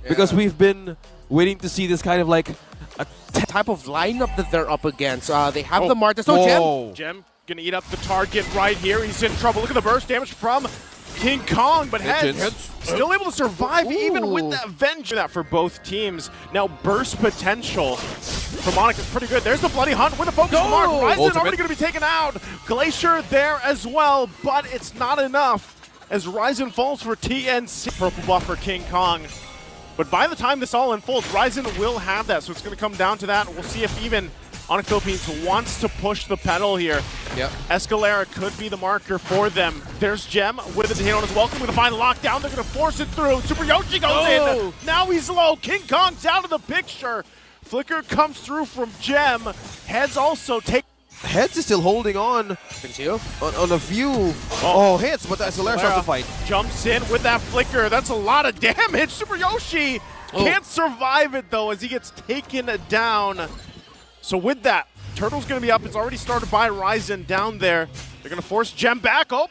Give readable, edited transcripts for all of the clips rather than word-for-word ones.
Because we've been waiting to see this kind of like a type of lineup that they're up against. They have the Martis. Oh, Gem! Gem gonna eat up the target right here. He's in trouble. Look at the burst damage from King Kong, but Heads still able to survive even with that Venge. That for both teams. Now burst potential from Onic is pretty good. There's the Bloody Hunt with a focus mark. Ryzen already gonna be taken out. Glacier there as well, but it's not enough as Ryzen falls for TNC. Purple buff for King Kong. But by the time this all unfolds, Ryzen will have that, so it's going to come down to that. We'll see if even Onic Philippines wants to push the pedal here. Yep. Escalera could be the marker for them. There's Gem with the Detained on his welcome. Going to find lockdown. They're going to force it through. Super Yoshi goes in. Now he's low. King Kong's out of the picture. Flicker comes through from Gem. Heads also take. Heads is still holding on a few hits, but that's Escalera starts to fight. Jumps in with that flicker. That's a lot of damage. Super Yoshi can't survive it though as he gets taken down. So with that, Turtle's going to be up. It's already started by Ryzen down there. They're going to force Gem back. Oh,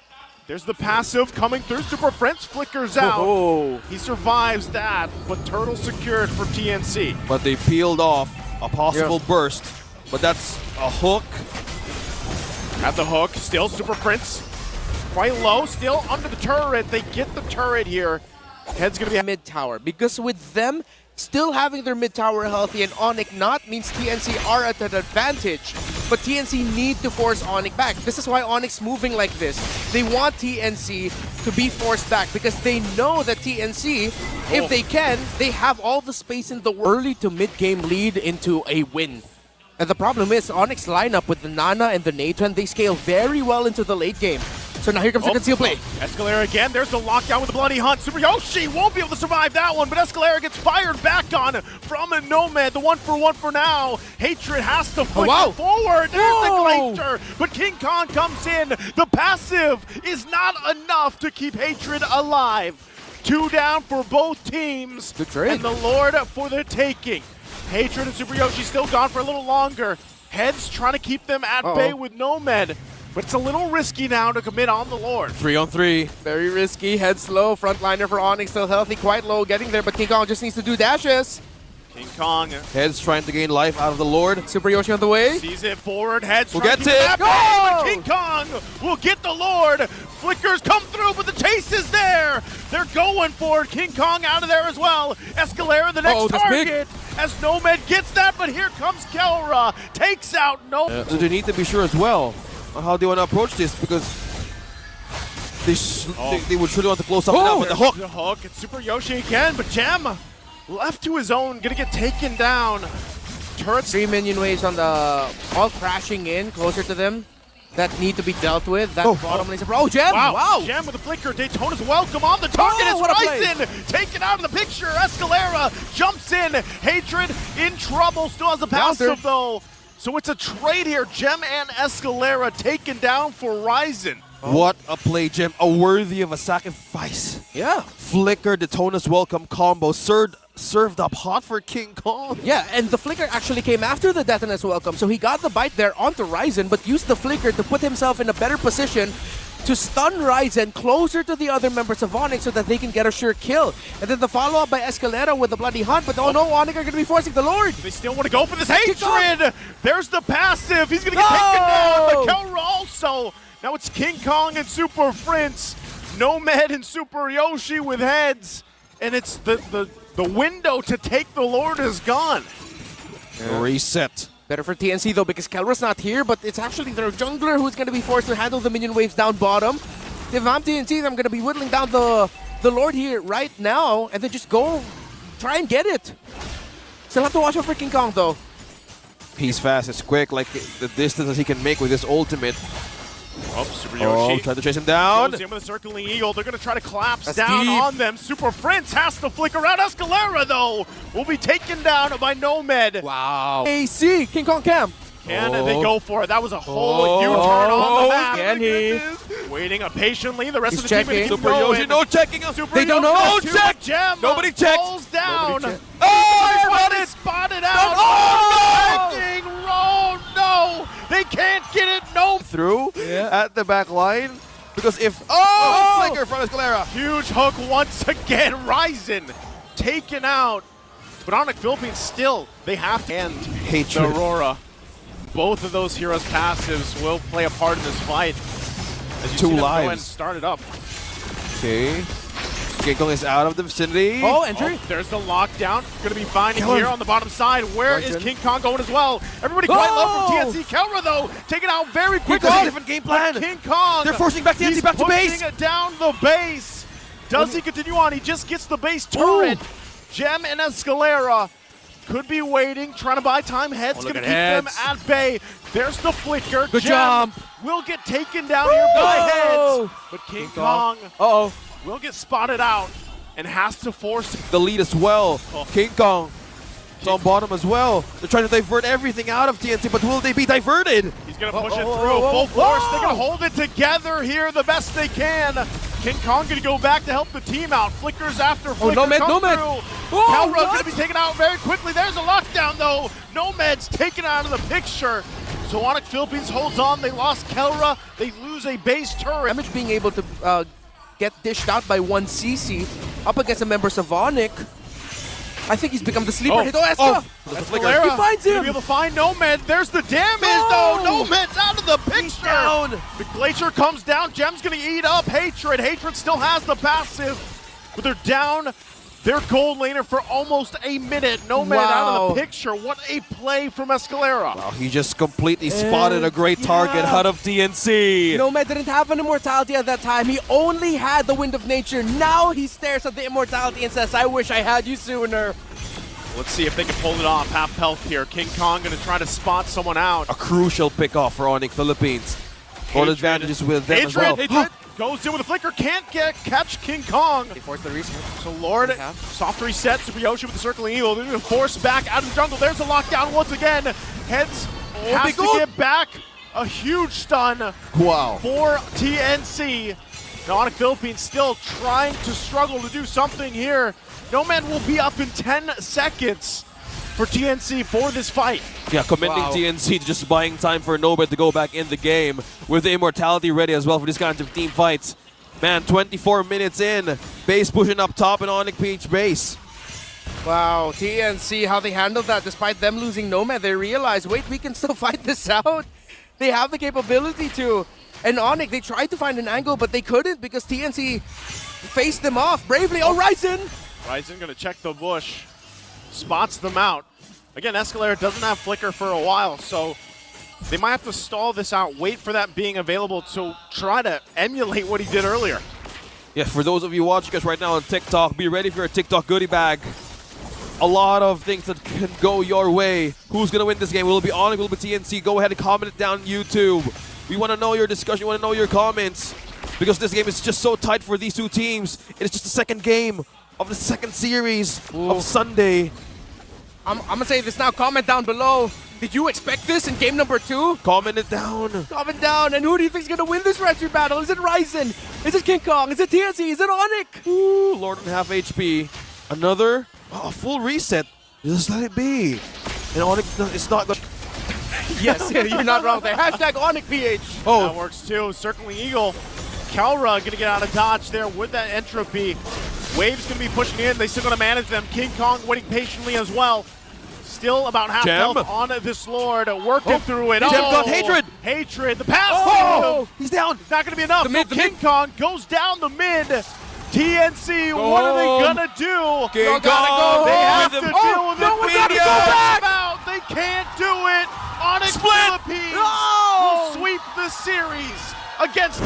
there's the passive coming through. Super Prince flickers out. He survives that, but Turtle secured for TNC. But they peeled off a possible burst. But that's a hook. At the hook, still Super Prince. Quite low, still under the turret. They get the turret here. Head's gonna be mid tower, because with them still having their mid tower healthy and Onic not means TNC are at an advantage. But TNC need to force Onic back. This is why Onic's moving like this. They want TNC to be forced back because they know that TNC, if they can, they have all the space in the world. Early to mid-game lead into a win. And the problem is, Onic's lineup with the Nana and the Nathan, they scale very well into the late game. So now here comes the conceal play. Escalera again, there's the lockdown with the Bloody Hunt. Super Yoshi won't be able to survive that one, but Escalera gets fired back on from a Nomad. The 1-for-1 for now. Hatred has to flick it forward. There's the Glacier, but King Kong comes in. The passive is not enough to keep Hatred alive. 2 down for both teams. Good trade. And the Lord for the taking. Hatred and Super Yoshi still gone for a little longer. Heads trying to keep them at bay with Nomad, but it's a little risky now to commit on the Lord. 3-on-3. Very risky. Heads low. Frontliner for Onic still healthy, quite low, getting there, but King Kong just needs to do dashes. King Kong. Heads trying to gain life out of the Lord. Super Yoshi on the way. Sees it forward. Heads will get it. But King Kong will get the Lord. Flickers come through, but the chase is there. They're going for it. King Kong out of there as well. Escalera, the next target. As Nomad gets that, but here comes Kelra. Takes out Nomad. So they need to be sure as well on how they want to approach this because they would surely want to close something out with the hook. The hook. It's Super Yoshi again, but Gem left to his own, gonna get taken down. Turrets. 3 minion waves on the all crashing in closer to them that need to be dealt with. That bottom lane. Oh, Gem! Wow! Gem with a flicker. Daytona's welcome on the target. It's Ryzen taken out of the picture. Escalera jumps in. Hatred in trouble. Still has the passive though. So it's a trade here. Gem and Escalera taken down for Ryzen. What a play, Gem. Worthy of a sacrifice. Yeah. Flicker, Daytona's welcome combo. Served up hot for King Kong. Yeah, and the Flicker actually came after the Detona's welcome. So he got the bite there onto Ryzen, but used the Flicker to put himself in a better position to stun Ryzen closer to the other members of Onic so that they can get a sure kill. And then the follow-up by Escalera with the Bloody Hunt, but no, Onic are going to be forcing the Lord. They still want to go for this Hatred. There's the passive. He's going to get taken down. But Kelra also. Now it's King Kong and Super Prince. Nomad and Super Yoshi with heads. And it's the window to take the Lord is gone. Reset. Better for TNC though because Kelra's not here, but it's actually their jungler who's going to be forced to handle the minion waves down bottom. If I'm TNC, I'm going to be whittling down the Lord here right now and then just go try and get it. Still have to watch out for King Kong though. He's fast, it's quick, like the distances he can make with his ultimate. Oh, Super Yoshi. Trying to chase him down. Goes in with a circling eagle. They're going to try to collapse down on them. Super Prince has to flicker out. Escalera, though, will be taken down by Nomad. Wow. AC, King Kong Cam. And they go for it. That was a whole U-turn on the map. Can he? Waiting patiently. The rest He's of the checking. team Super Yoshi, no checking him. They don't know. No check. Gem Nobody checked. falls down. Oh, spotted out. Oh, no. They can't get it. No. Through at the back line. Because if... flicker from Escalera. Huge hook once again. Ryzen taken out. But Onic Philippines still, they have to end Hatred. the Aurora. Both of those heroes' passives will play a part in this fight. As you Two see them go lives. and start it up. Okay. King Kong is out of the vicinity. Oh, entry. Oh, there's the lockdown. Gonna be fine Kill him. here on the bottom side. Where is Right in. King Kong going as well? Everybody quite low from TNC. Kelra though, taken out very quickly. Kong, different game plan. But King Kong. They're forcing back TNC he's back to base. pushing down the base. Does he continue on? He just gets the base turret. Gem and Escalera could be waiting, trying to buy time. Heads Oh, gonna look keep at them Heads. at bay. There's the flicker. Good Gem jump. will get taken down here by Oh. Heads. But King Kong Uh-oh. will get spotted out and has to force The lead as well. Oh. King Kong is on bottom as well. They're trying to divert everything out of TNC, but will they be diverted? He's going to push Whoa, it whoa, through whoa, full whoa. force. They're going to hold it together here the best they can. King Kong going to go back to help the team out. Flickers after flicker Nomad, come Nomad. through. Whoa, Calra going what? to be taken out very quickly. There's a lockdown though. Nomad's taken out of the picture. So Onic Philippines holds on. They lost Kelra. They lose a base turret. Damage being able to get dished out by 1cc up against the members of Onic. I think he's become the sleeper hit. Oh, Esca! There's a flicker. Escalera He finds gonna him. be able to find Nomad. There's the damage No. though. Nomad's out of the picture. down. The Glacier comes down. Gem's gonna eat up Hatred. Hatred still has the passive, but they're down their gold laner for almost a minute. Nomad out of Wow. the picture. What a play from Escalera. Wow, he just completely spotted a great target out of TNC. Nomad didn't have an immortality at that time. He only had the Wind of Nature. Now he stares at the immortality and says, I wish I had you sooner. Let's see if they can pull it off. Half health here. King Kong gonna try to spot someone out. A crucial pick off for Onic Philippines. All Hatred. advantages with them as Hatred. well. Goes in with a flicker. Can't catch King Kong. They forced the reset. So Lord, Half. soft reset, Tsukuyoshi with the circling eagle. They're going to force back out of the jungle. There's a lockdown once again. Heads has big to ult. get back. A huge stun Wow. for TNC. Now Onic Philippines still trying to struggle to do something here. Nomad will be up in 10 seconds for TNC for this fight. Yeah, commending Wow. TNC to just buying time for Nomad to go back in the game with the immortality ready as well for these kinds of team fights. Man, 24 minutes in, base pushing up top and Onic PH base. Wow, TNC, how they handled that. Despite them losing Nomad, they realized, wait, we can still fight this out. They have the capability to. And Onic, they tried to find an angle, but they couldn't because TNC faced them off bravely. Oh, Ryzen! Ryzen going to check the bush. Spots them out. Again, Escalera doesn't have flicker for a while, so they might have to stall this out, wait for that being available to try to emulate what he did earlier. Yeah, for those of you watching us right now on TikTok, be ready for your TikTok goodie bag. A lot of things that can go your way. Who's going to win this game? Will it be Onic? Will it be TNC? Go ahead and comment it down on YouTube. We want to know your discussion. We want to know your comments. Because this game is just so tight for these two teams. It is just the second game of the second series of Sunday. I'm gonna say this now. Comment down below. Did you expect this in game number 2? Comment it down. Comment down. And who do you think is gonna win this rescue battle? Is it Ryzen? Is it King Kong? Is it TNC? Is it Onic? Ooh, Lord and half HP. Another full reset. Just let it be. And Onic, it's not good. Yes, you're not wrong there. Hashtag OnicPH. That Oh, works too. Circling Eagle. Kalra going to get out of dodge there with that entropy. Wave's going to be pushing in. They still going to manage them. King Kong waiting patiently as well. Still about half Gem. health on this Lord. Working through it. Gem got Hatred. Hatred. The pass. oh, he's down. Not going to be enough. The mid, So the King mid. Kong goes down the mid. TNC, what are they Home. going to do? King gotta Kong go They home. have to with deal the with no, it. we gotta go Media back. out. They can't do it. Onic Split. Philippines No. will sweep the series against